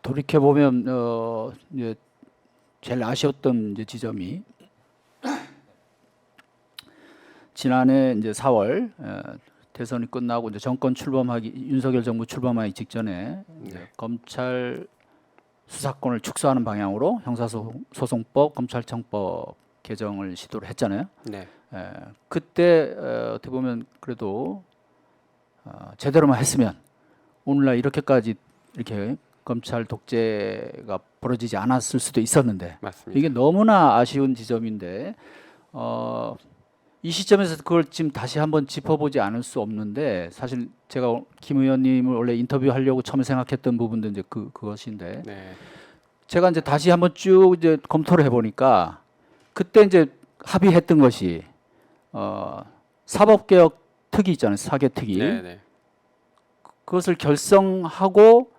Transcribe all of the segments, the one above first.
돌이켜 보면 이제 제일 아쉬웠던 이제 지점이 지난해 이제 4월 대선이 끝나고 이제 정권 출범하기 윤석열 정부 출범하기 직전에 이제 검찰 수사권을 축소하는 방향으로 형사소송법, 검찰청법 개정을 시도를 했잖아요. 네. 그때 어떻게 보면 그래도 제대로만 했으면 오늘날 이렇게까지 이렇게 검찰 독재가 벌어지지 않았을 수도 있었는데 맞습니다. 이게 너무나 아쉬운 지점인데 이 시점에서 그걸 지금 다시 한번 짚어보지 않을 수 없는데 사실 제가 김 의원님을 원래 인터뷰하려고 처음에 생각했던 부분도 이제 그것인데 네. 제가 이제 다시 한번 쭉 이제 검토를 해보니까 그때 이제 합의했던 것이 사법개혁 특위 있잖아요, 사개특위. 네, 네. 그것을 결성하고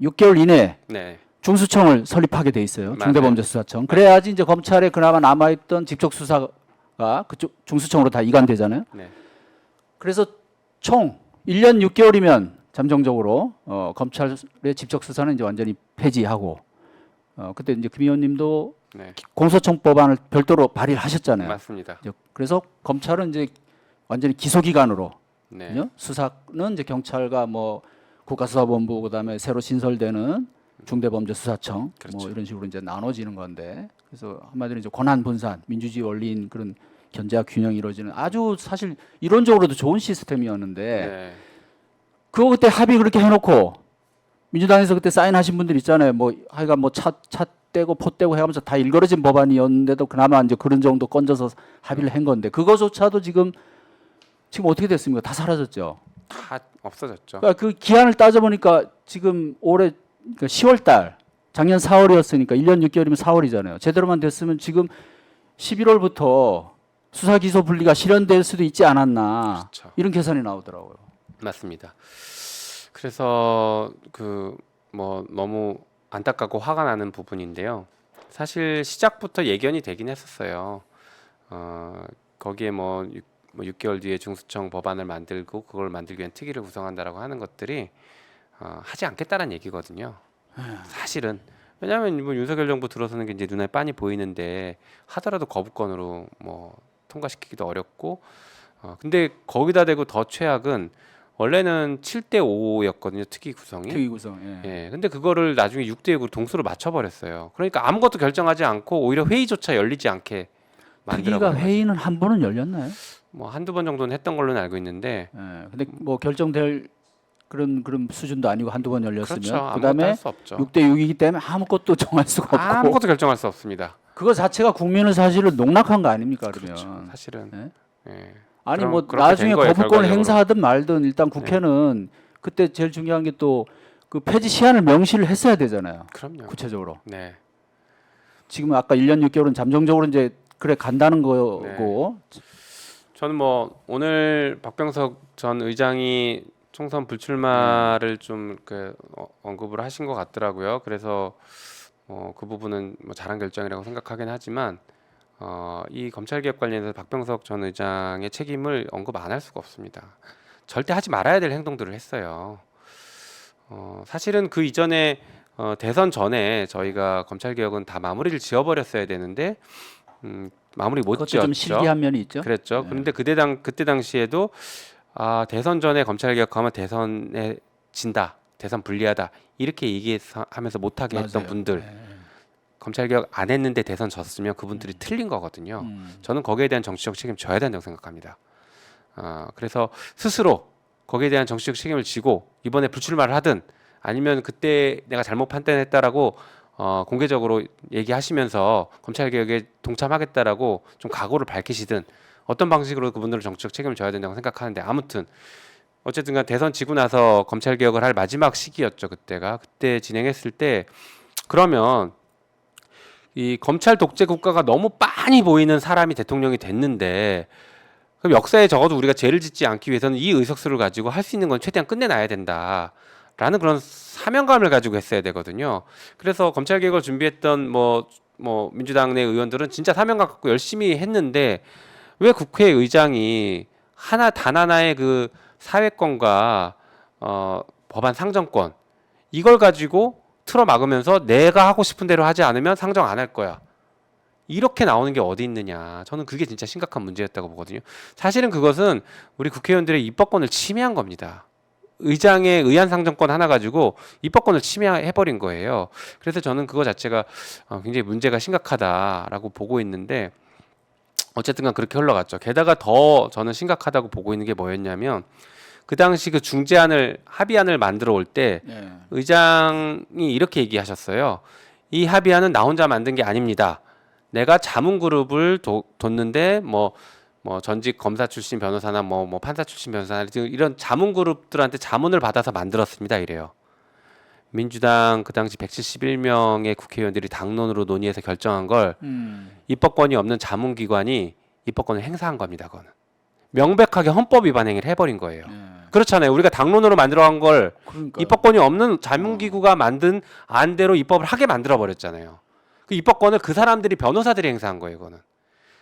6개월 이내에 네. 중수청을 설립하게 돼 있어요. 맞아요. 중대범죄수사청. 그래야지 이제 검찰에 그나마 남아있던 직접 수사가 그쪽 중수청으로 다 이관되잖아요. 네. 그래서 총 1년 6개월이면 잠정적으로 검찰의 직접 수사는 이제 완전히 폐지하고 그때 이제 김 의원님도 네. 공소청법안을 별도로 발의를 하셨잖아요. 맞습니다. 이제 그래서 검찰은 이제 완전히 기소기관으로 네. 수사는 이제 경찰과 뭐 국가수사본부 그다음에 새로 신설되는 중대범죄수사청 그렇죠. 뭐 이런 식으로 이제 나눠지는 건데 그래서 한마디로 이제 권한 분산, 민주주의 원리인 그런 견제와 균형이 이루어지는 아주 사실 이론적으로도 좋은 시스템이었는데 네. 그거 그때 합의 그렇게 해놓고 민주당에서 그때 사인하신 분들 있잖아요. 뭐 하여간 뭐 차 떼고 포 떼고 해가면서 다 일거러진 법안이었는데도 그나마 이제 그런 정도 건져서 합의를 한 건데 그거조차도 지금 어떻게 됐습니까? 다 사라졌죠. 다 없어졌죠. 그러니까 그 기한을 따져보니까 지금 올해 그러니까 10월달 작년 4월이었으니까 1년 6개월이면 4월이잖아요. 제대로만 됐으면 지금 11월부터 수사 기소 분리가 실현될 수도 있지 않았나 그렇죠. 이런 계산이 나오더라고요. 맞습니다. 그래서 그 뭐 너무 안타깝고 화가 나는 부분인데요. 사실 시작부터 예견이 되긴 했었어요. 거기에 뭐 6개월 뒤에 중수청 법안을 만들고 그걸 만들기 위한 특위를 구성한다라고 하는 것들이 하지 않겠다는 얘기거든요. 사실은 왜냐하면 뭐 윤석열 정부 들어서는 게 이제 눈에 빤히 보이는데 하더라도 거부권으로 뭐 통과시키기도 어렵고 근데 거기다 대고 더 최악은 원래는 7대 5였거든요. 특위 구성이. 특위 구성. 예. 근데 그거를 나중에 6대 6으로 동수로 맞춰 버렸어요. 그러니까 아무것도 결정하지 않고 오히려 회의조차 열리지 않게 만들어 특위가 버린 회의는 한 번은 열렸나요? 뭐 한두 번 정도는 했던 걸로는 알고 있는데 근데 뭐 결정될 그런 수준도 아니고 한두 번 열렸으면 그렇죠. 아무것도 그다음에 할 수 없죠. 6대 6이기 때문에 아무것도 정할 수가 없고 아무것도 결정할 수 없습니다. 그거 자체가 국민을 사실은 농락한 거 아닙니까 그러면? 그렇죠. 사실은. 예? 예. 아니 그럼 뭐 그렇게 나중에 된 거예요, 거부권을 결과적으로. 행사하든 말든 일단 국회는 그때 제일 중요한 게 또 그 폐지 시한을 명시를 했어야 되잖아요. 그럼요. 구체적으로. 네. 지금 아까 1년 6개월은 잠정적으로 이제 그래 간다는 거고. 저는 뭐 오늘 박병석 전 의장이 총선 불출마를 좀 언급을 하신 것 같더라고요. 그래서 그 부분은 뭐 잘한 결정이라고 생각하긴 하지만 이 검찰개혁 관련해서 박병석 전 의장의 책임을 언급 안 할 수가 없습니다. 절대 하지 말아야 될 행동들을 했어요. 사실은 그 이전에 대선 전에 저희가 검찰개혁은 다 마무리를 지어버렸어야 되는데 마무리 못 그것도 지었죠. 좀 실기한 면이 있죠. 그랬죠. 그런데 그때 당시에도 대선 전에 검찰 개혁하면 대선에 진다, 대선 불리하다 이렇게 얘기하면서 못하게 했던 맞아요. 분들 검찰 개혁 안 했는데 대선 졌으면 그분들이 틀린 거거든요. 저는 거기에 대한 정치적 책임 져야 된다고 생각합니다. 그래서 스스로 거기에 대한 정치적 책임을 지고 이번에 불출마를 하든 아니면 그때 내가 잘못 판단했다라고 공개적으로 얘기하시면서 검찰개혁에 동참하겠다라고 좀 각오를 밝히시든 어떤 방식으로 그분들은 정치적 책임을 져야 된다고 생각하는데 아무튼 어쨌든 간 대선 지고 나서 검찰개혁을 할 마지막 시기였죠. 그때 진행했을 때 그러면 이 검찰 독재 국가가 너무 빤히 보이는 사람이 대통령이 됐는데 그럼 역사에 적어도 우리가 죄를 짓지 않기 위해서는 이 의석수를 가지고 할 수 있는 건 최대한 끝내놔야 된다. 라는 그런 사명감을 가지고 했어야 되거든요. 그래서 검찰개혁을 준비했던 뭐 민주당 내 의원들은 진짜 사명감 갖고 열심히 했는데 왜 국회의장이 단 하나의 그 사회권과 법안 상정권 이걸 가지고 틀어 막으면서 내가 하고 싶은 대로 하지 않으면 상정 안 할 거야. 이렇게 나오는 게 어디 있느냐. 저는 그게 진짜 심각한 문제였다고 보거든요. 사실은 그것은 우리 국회의원들의 입법권을 침해한 겁니다. 의장의 의안 상정권 하나 가지고 입법권을 침해해버린 거예요. 그래서 저는 그거 자체가 굉장히 문제가 심각하다라고 보고 있는데 어쨌든 간 그렇게 흘러갔죠. 게다가 더 저는 심각하다고 보고 있는 게 뭐였냐면 그 당시 그 합의안을 만들어 올 때 네. 의장이 이렇게 얘기하셨어요. 이 합의안은 나 혼자 만든 게 아닙니다. 내가 자문그룹을 뒀는데 뭐 전직 검사 출신 변호사나 뭐 판사 출신 변호사나 이런 자문그룹들한테 자문을 받아서 만들었습니다. 이래요. 민주당 그 당시 171명의 국회의원들이 당론으로 논의해서 결정한 걸 입법권이 없는 자문기관이 입법권을 행사한 겁니다. 그거는 명백하게 헌법 위반 행위를 해버린 거예요. 그렇잖아요. 우리가 당론으로 만들어간 걸 그러니까요. 입법권이 없는 자문기구가 만든 안대로 입법을 하게 만들어 버렸잖아요. 그 입법권을 그 사람들이 변호사들이 행사한 거예요. 이거는.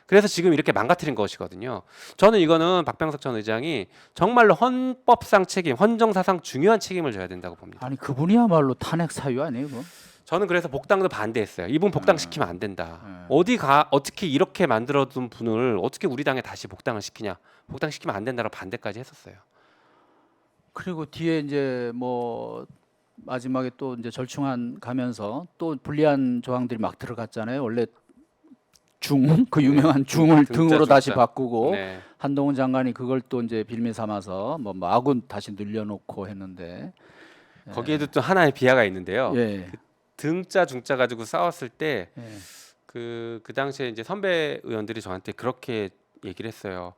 그래서 지금 이렇게 망가뜨린 것이거든요. 저는 이거는 박병석 전 의장이 정말로 헌법상 책임, 헌정사상 중요한 책임을 져야 된다고 봅니다. 아니 그분이야말로 탄핵 사유 아니에요, 그거? 저는 그래서 복당도 반대했어요. 이분 복당시키면 안 된다. 어떻게 이렇게 만들어둔 분을 어떻게 우리 당에 다시 복당을 시키냐. 복당시키면 안 된다고 반대까지 했었어요. 그리고 뒤에 이제 뭐 마지막에 또 이제 절충안 가면서 또 불리한 조항들이 막 들어갔잖아요. 원래 그 유명한 중을 등자, 등으로 다시 중자. 바꾸고 네. 한동훈 장관이 그걸 또 이제 빌미 삼아서 뭐 마구 다시 늘려놓고 했는데 거기에도 또 하나의 비하가 있는데요. 예. 등자 중자 가지고 싸웠을 때 예. 그 당시에 이제 선배 의원들이 저한테 그렇게 얘기를 했어요.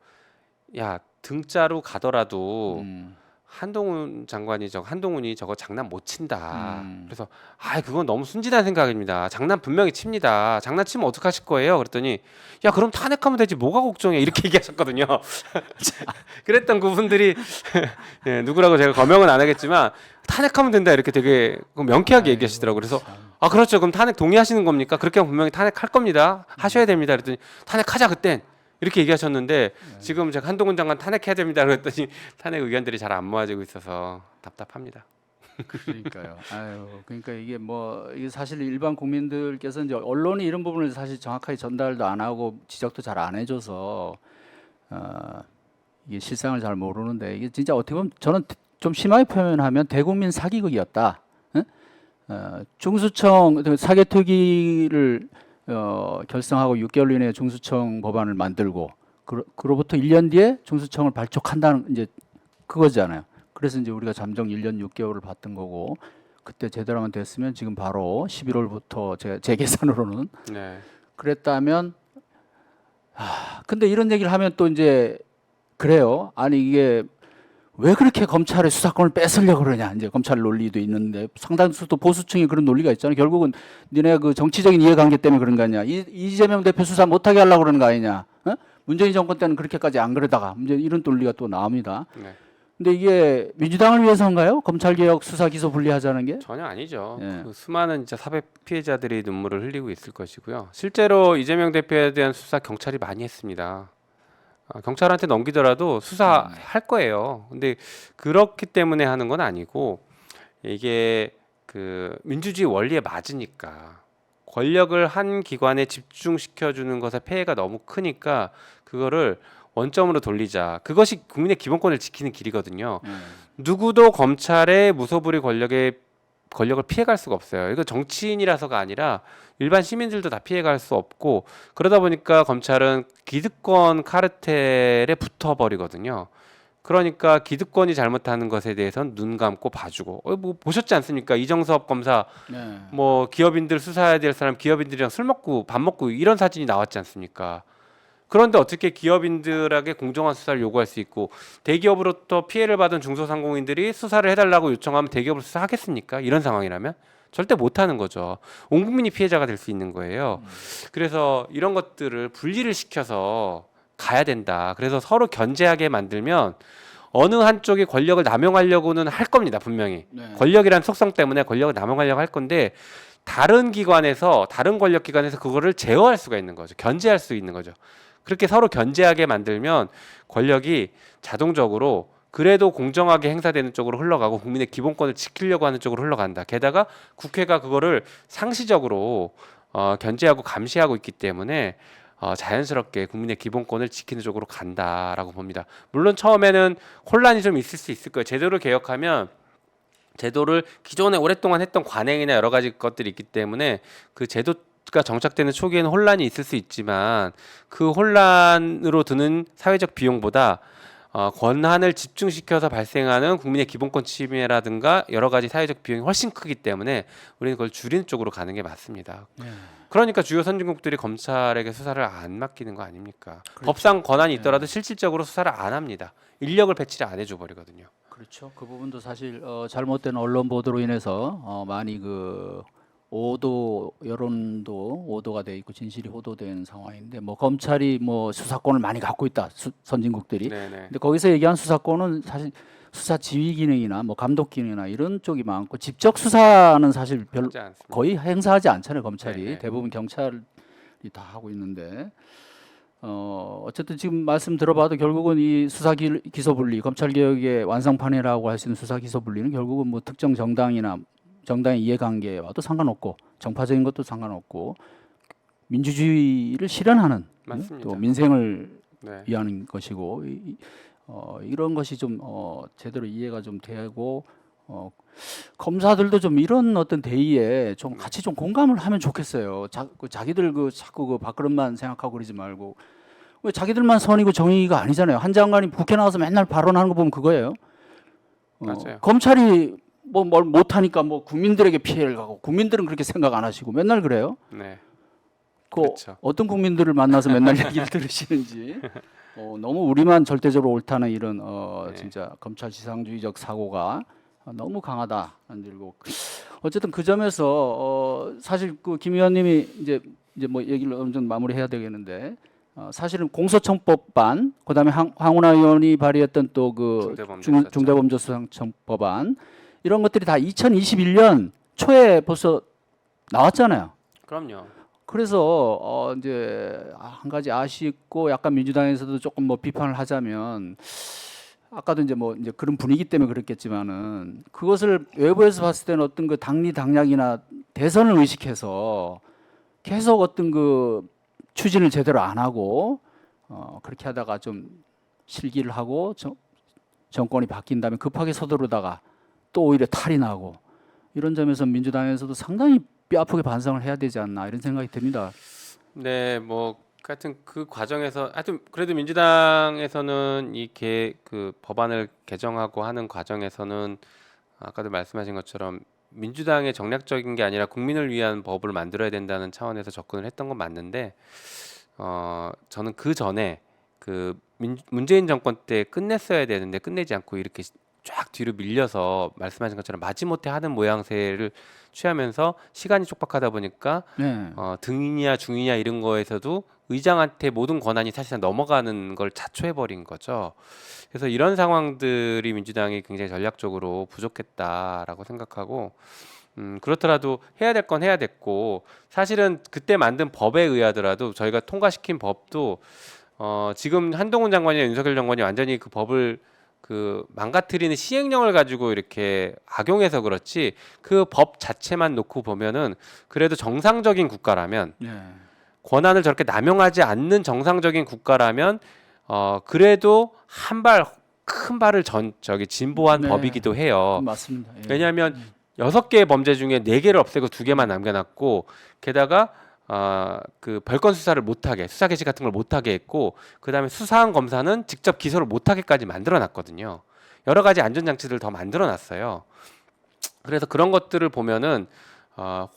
야, 등자로 가더라도 한동훈이 저거 장난 못 친다. 그래서 그건 너무 순진한 생각입니다. 장난 분명히 칩니다. 장난치면 어떡하실 거예요? 그랬더니 야, 그럼 탄핵하면 되지 뭐가 걱정해 이렇게 얘기하셨거든요. 그랬던 그분들이 예, 누구라고 제가 거명은 안 하겠지만 탄핵하면 된다 이렇게 되게 명쾌하게 얘기하시더라고요. 그래서 그렇죠. 그럼 탄핵 동의하시는 겁니까? 그렇게 하면 분명히 탄핵할 겁니다. 하셔야 됩니다. 그랬더니 탄핵하자 그땐. 이렇게 얘기하셨는데 지금 제가 한동훈 장관 탄핵해야 됩니다. 그랬더니 탄핵 의견들이 잘 안 모아지고 있어서 답답합니다. 그러니까요. 그러니까 이게 사실 일반 국민들께서 이제 언론이 이런 부분을 사실 정확하게 전달도 안 하고 지적도 잘 안 해줘서 이게 실상을 잘 모르는데 이게 진짜 어떻게 보면 저는 좀 심하게 표현하면 대국민 사기극이었다. 중수청 사개특위를 결성하고 6개월 이내에 중수청 법안을 만들고 그로부터 1년 뒤에 중수청을 발족한다는 이제 그거잖아요. 그래서 이제 우리가 잠정 1년 6개월을 받던 거고 그때 제대로만 됐으면 지금 바로 11월부터 제 계산으로는 네. 그랬다면 근데 이런 얘기를 하면 또 이제 그래요. 아니 이게 왜 그렇게 검찰의 수사권을 뺏으려고 그러냐. 이제 검찰 논리도 있는데 상당수 또 보수층이 그런 논리가 있잖아요. 결국은 니네 그 정치적인 이해관계 때문에 그런 거 아니냐. 이재명 대표 수사 못하게 하려고 그러는 거 아니냐. 문재인 정권 때는 그렇게까지 안 그러다가 이제 이런 논리가 또 나옵니다. 네. 근데 이게 민주당을 위해서인가요? 검찰개혁 수사 기소 분리하자는 게? 전혀 아니죠. 예. 그 수많은 진짜 사회 피해자들이 눈물을 흘리고 있을 것이고요. 실제로 이재명 대표에 대한 수사 경찰이 많이 했습니다. 경찰한테 넘기더라도 수사할 거예요. 근데 그렇기 때문에 하는 건 아니고 이게 그 민주주의 원리에 맞으니까 권력을 한 기관에 집중시켜 주는 것에 폐해가 너무 크니까 그거를 원점으로 돌리자. 그것이 국민의 기본권을 지키는 길이거든요. 누구도 검찰의 무소불위 권력을 피해갈 수가 없어요. 이거 정치인이라서가 아니라 일반 시민들도 다 피해갈 수 없고 그러다 보니까 검찰은 기득권 카르텔에 붙어버리거든요. 그러니까 기득권이 잘못하는 것에 대해서는 눈 감고 봐주고 뭐 보셨지 않습니까? 이정섭 검사 뭐 기업인들 수사해야 될 사람 기업인들이랑 술 먹고 밥 먹고 이런 사진이 나왔지 않습니까? 그런데 어떻게 기업인들에게 공정한 수사를 요구할 수 있고 대기업으로부터 피해를 받은 중소상공인들이 수사를 해달라고 요청하면 대기업을 수사하겠습니까? 이런 상황이라면 절대 못하는 거죠. 온 국민이 피해자가 될 수 있는 거예요. 그래서 이런 것들을 분리를 시켜서 가야 된다. 그래서 서로 견제하게 만들면 어느 한쪽이 권력을 남용하려고는 할 겁니다. 분명히. 권력이란 속성 때문에 권력을 남용하려고 할 건데 다른 기관에서 다른 권력 기관에서 그거를 제어할 수가 있는 거죠. 견제할 수 있는 거죠. 그렇게 서로 견제하게 만들면 권력이 자동적으로 그래도 공정하게 행사되는 쪽으로 흘러가고 국민의 기본권을 지키려고 하는 쪽으로 흘러간다. 게다가 국회가 그거를 상시적으로 견제하고 감시하고 있기 때문에 자연스럽게 국민의 기본권을 지키는 쪽으로 간다라고 봅니다. 물론 처음에는 혼란이 좀 있을 수 있을 거예요. 제도를 개혁하면 제도를 기존에 오랫동안 했던 관행이나 여러 가지 것들이 있기 때문에 그 제도가 정착되는 초기에는 혼란이 있을 수 있지만 그 혼란으로 드는 사회적 비용보다 권한을 집중시켜서 발생하는 국민의 기본권 침해라든가 여러 가지 사회적 비용이 훨씬 크기 때문에 우리는 그걸 줄이는 쪽으로 가는 게 맞습니다. 그러니까 주요 선진국들이 검찰에게 수사를 안 맡기는 거 아닙니까? 그렇죠. 법상 권한이 있더라도 실질적으로 수사를 안 합니다. 인력을 배치를 안 해줘 버리거든요. 그렇죠. 그 부분도 사실 잘못된 언론 보도로 인해서 많이 그 오도 여론도 오도가 돼 있고 진실이 호도된 상황인데 뭐 검찰이 뭐 수사권을 많이 갖고 있다 선진국들이. 네네. 근데 거기서 얘기한 수사권은 사실 수사 지휘 기능이나 뭐 감독 기능이나 이런 쪽이 많고 직접 수사는 사실 별로 하지 않습니다. 거의 행사하지 않잖아요 검찰이. 네네. 대부분 경찰이 다 하고 있는데 어쨌든 지금 말씀 들어봐도 결국은 이 수사 기소 분리 검찰 개혁의 완성판이라고 할 수 있는 수사 기소 분리는 결국은 뭐 특정 정당이나 정당의 이해관계와도 상관없고 정파적인 것도 상관없고 민주주의를 실현하는 맞습니다. 또 민생을 네. 위하는 것이고 이런 것이 좀 제대로 이해가 좀 되고 검사들도 좀 이런 어떤 대의에 좀 같이 좀 공감을 하면 좋겠어요. 자기들 그 자꾸 그 밥그릇만 생각하고 그러지 말고 왜 자기들만 선이고 정의가 아니잖아요. 한 장관이 국회 나와서 맨날 발언하는 거 보면 그거예요. 맞아요. 검찰이 뭐 뭘 못하니까 뭐 국민들에게 피해를 가고 국민들은 그렇게 생각 안 하시고 맨날 그래요. 네. 그 그렇죠. 어떤 국민들을 만나서 맨날 얘기를 들으시는지 너무 우리만 절대적으로 옳다는 이런 네. 진짜 검찰 지상주의적 사고가 너무 강하다. 그리고 어쨌든 그 점에서 사실 그 김 의원님이 이제 뭐 얘기를 어느 정도 마무리해야 되겠는데 사실은 공소청법반 그다음에 황운하 의원이 발의했던 또 그 중대범죄수사청법안 이런 것들이 다 2021년 초에 벌써 나왔잖아요. 그럼요. 그래서 이제 한 가지 아쉽고 약간 민주당에서도 조금 뭐 비판을 하자면 아까도 이제 뭐 이제 그런 분위기 때문에 그랬겠지만은 그것을 외부에서 봤을 때는 어떤 그 당리 당략이나 대선을 의식해서 계속 어떤 그 추진을 제대로 안 하고 그렇게 하다가 좀 실기를 하고 정권이 바뀐 다음에 급하게 서두르다가 또 오히려 탈이 나고 이런 점에서 민주당에서도 상당히 뼈아프게 반성을 해야 되지 않나 이런 생각이 듭니다. 네, 뭐 하여튼 그 과정에서 하여튼 그래도 민주당에서는 그 법안을 개정하고 하는 과정에서는 아까도 말씀하신 것처럼 민주당의 정략적인 게 아니라 국민을 위한 법을 만들어야 된다는 차원에서 접근을 했던 건 맞는데 저는 그 전에 그 문재인 정권 때 끝냈어야 되는데 끝내지 않고 이렇게 쫙 뒤로 밀려서 말씀하신 것처럼 마지못해 하는 모양새를 취하면서 시간이 촉박하다 보니까 네. 등이냐 중이냐 이런 거에서도 의장한테 모든 권한이 사실상 넘어가는 걸 자초해버린 거죠. 그래서 이런 상황들이 민주당이 굉장히 전략적으로 부족했다라고 생각하고 그렇더라도 해야 될 건 해야 됐고 사실은 그때 만든 법에 의하더라도 저희가 통과시킨 법도 지금 한동훈 장관이나 윤석열 장관이 완전히 그 법을 그 망가뜨리는 시행령을 가지고 이렇게 악용해서 그렇지 그 법 자체만 놓고 보면은 그래도 정상적인 국가라면 네. 권한을 저렇게 남용하지 않는 정상적인 국가라면 그래도 큰 발을 진보한 네. 법이기도 해요. 맞습니다. 예. 왜냐하면 6개의 범죄 중에 4개를 없애고 2개만 남겨놨고 게다가 그 별건 수사를 못하게 수사 개시 같은 걸 못하게 했고 그다음에 수사한 검사는 직접 기소를 못하게까지 만들어놨거든요. 여러 가지 안전장치들을 더 만들어놨어요. 그래서 그런 것들을 보면은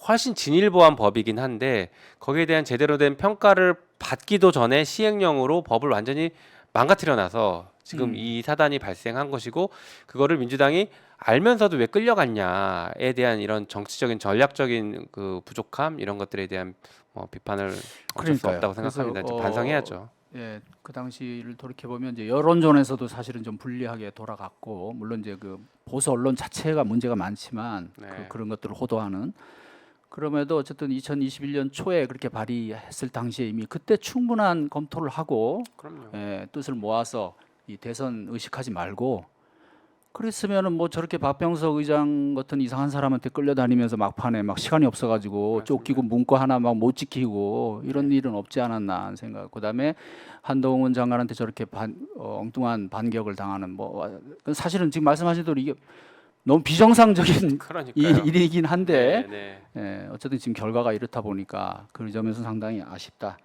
훨씬 진일보한 법이긴 한데 거기에 대한 제대로 된 평가를 받기도 전에 시행령으로 법을 완전히 망가뜨려놔서 지금 이 사단이 발생한 것이고 그거를 민주당이 알면서도 왜 끌려갔냐에 대한 이런 정치적인 전략적인 그 부족함 이런 것들에 대한 비판을 어쩔 수 그러니까요. 없다고 생각합니다. 그래서, 좀 반성해야죠. 예, 그 당시를 돌이켜 보면 이제 여론전에서도 사실은 좀 불리하게 돌아갔고 물론 이제 그 보수 언론 자체가 문제가 많지만 네. 그런 것들을 호도하는 그럼에도 어쨌든 2021년 초에 그렇게 발의했을 당시에 이미 그때 충분한 검토를 하고 그럼요. 뜻을 모아서 이 대선 의식하지 말고 그랬으면은 뭐 저렇게 박병석 의장 같은 이상한 사람한테 끌려다니면서 막판에 막 시간이 없어가지고 맞습니다. 쫓기고 문구 하나 막 못 지키고 이런 일은 없지 않았나 하는 생각. 그다음에 한동훈 장관한테 저렇게 엉뚱한 반격을 당하는 뭐 사실은 지금 말씀하신 대로 이게 너무 비정상적인 그러니까요. 일이긴 한데 네, 네. 예, 어쨌든 지금 결과가 이렇다 보니까 그 점에서 상당히 아쉽다.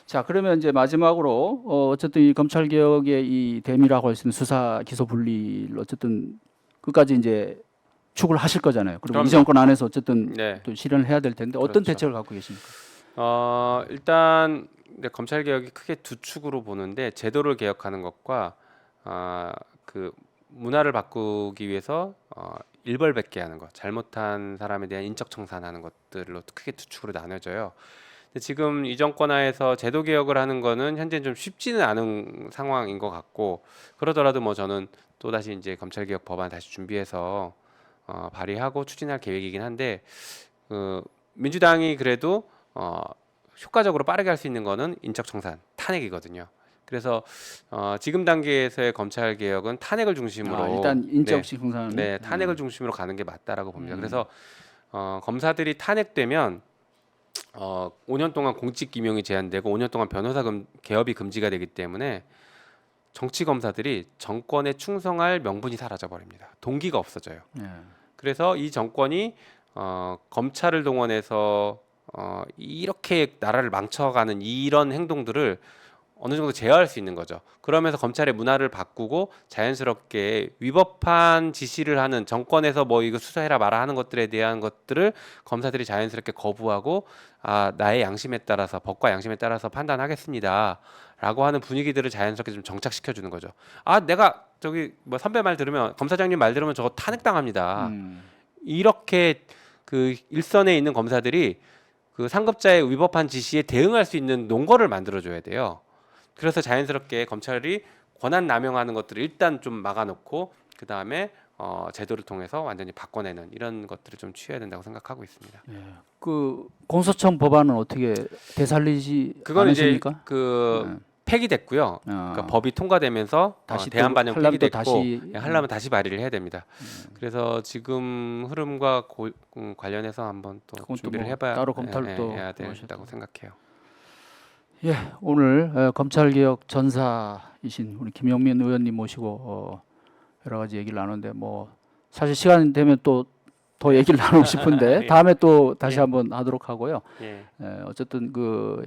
자, 그러면 이제 마지막으로 어쨌든 이 검찰 개혁의 이 대미라고 할 수 있는 수사 기소 분리를 어쨌든 끝까지 이제 추구를 하실 거잖아요. 그리고 그럼요. 이 정권 안에서 어쨌든 네. 또 실현을 해야 될 텐데 어떤 그렇죠. 대책을 갖고 계십니까? 일단 검찰 개혁이 크게 두 축으로 보는데 제도를 개혁하는 것과 그 문화를 바꾸기 위해서 일벌백계 하는 것, 잘못한 사람에 대한 인적 청산하는 것들로 크게 두 축으로 나눠져요. 근데 지금 이 정권 하에서 제도 개혁을 하는 거는 현재 좀 쉽지는 않은 상황인 것 같고 그러더라도 뭐 저는 또 다시 이제 검찰 개혁 법안 다시 준비해서 발의하고 추진할 계획이긴 한데 민주당이 그래도 효과적으로 빠르게 할 수 있는 거는 인적 청산, 탄핵이거든요. 그래서 지금 단계에서의 검찰 개혁은 탄핵을 중심으로 일단 인적 청산. 네, 탄핵을 중심으로 가는 게 맞다라고 봅니다. 그래서 검사들이 탄핵되면 5년 동안 공직 임용이 제한되고 5년 동안 변호사 개업이 금지가 되기 때문에 정치 검사들이 정권에 충성할 명분이 사라져 버립니다. 동기가 없어져요. 예. 그래서 이 정권이 검찰을 동원해서 이렇게 나라를 망쳐가는 이런 행동들을 어느 정도 제어할 수 있는 거죠. 그러면서 검찰의 문화를 바꾸고 자연스럽게 위법한 지시를 하는 정권에서 뭐 이거 수사해라 마라 하는 것들에 대한 것들을 검사들이 자연스럽게 거부하고 나의 양심에 따라서 법과 양심에 따라서 판단하겠습니다. 라고 하는 분위기들을 자연스럽게 좀 정착시켜 주는 거죠. 내가 저기 뭐 선배 말 들으면 검사장님 말 들으면 저거 탄핵당합니다. 이렇게 그 일선에 있는 검사들이 그 상급자의 위법한 지시에 대응할 수 있는 논거를 만들어 줘야 돼요. 그래서 자연스럽게 검찰이 권한 남용하는 것들을 일단 좀 막아놓고 그 다음에 제도를 통해서 완전히 바꿔내는 이런 것들을 좀 취해야 된다고 생각하고 있습니다. 예. 그 공소청 법안은 어떻게 되살리지 그건 이제 않으십니까? 그 폐기됐고요. 그러니까 법이 통과되면서 다시 대안 반영 하려면 또 폐기됐고 다시 하려면 다시 발의를 해야 됩니다. 그래서 지금 흐름과 관련해서 한번 또 그건 또 준비를 뭐 해봐야 따로 검토를 또 해야 하셨다고. 된다고 생각해요. 예, 오늘 검찰개혁 전사이신 우리 김영민 의원님 모시고 여러 가지 얘기를 나누는데 뭐 사실 시간 되면 또 더 얘기를 나누고 싶은데 예. 다음에 또 다시 예. 한번 하도록 하고요. 예. 어쨌든 그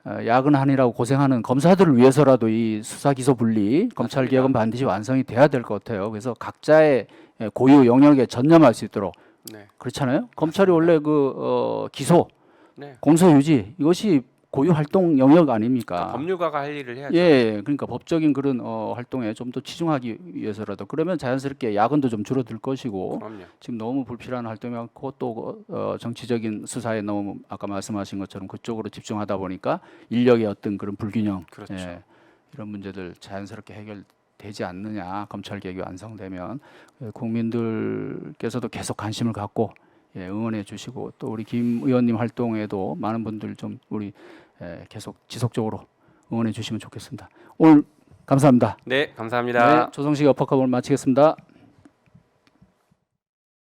야근하느라고 고생하는 검사들을 위해서라도 이 수사 기소 분리 검찰 개혁은 반드시 완성이 돼야 될 것 같아요. 그래서 각자의 고유 영역에 전념할 수 있도록 네. 그렇잖아요. 검찰이 원래 그 기소, 네. 공소 유지 이것이 고유 활동 영역 아닙니까? 그러니까 법률가가 할 일을 해야죠. 예, 그러니까 법적인 그런 활동에 좀 더 치중하기 위해서라도 그러면 자연스럽게 야근도 좀 줄어들 것이고 그럼요. 지금 너무 불필요한 활동이 많고 또 정치적인 수사에 너무 아까 말씀하신 것처럼 그쪽으로 집중하다 보니까 인력의 어떤 그런 불균형, 그렇죠. 이런 문제들 자연스럽게 해결되지 않느냐 검찰 개혁이 완성되면 국민들께서도 계속 관심을 갖고 응원해 주시고 또 우리 김 의원님 활동에도 많은 분들 좀 우리 계속 지속적으로 응원해 주시면 좋겠습니다. 오늘 감사합니다. 네, 감사합니다. 조성식 어퍼컵 오늘 마치겠습니다.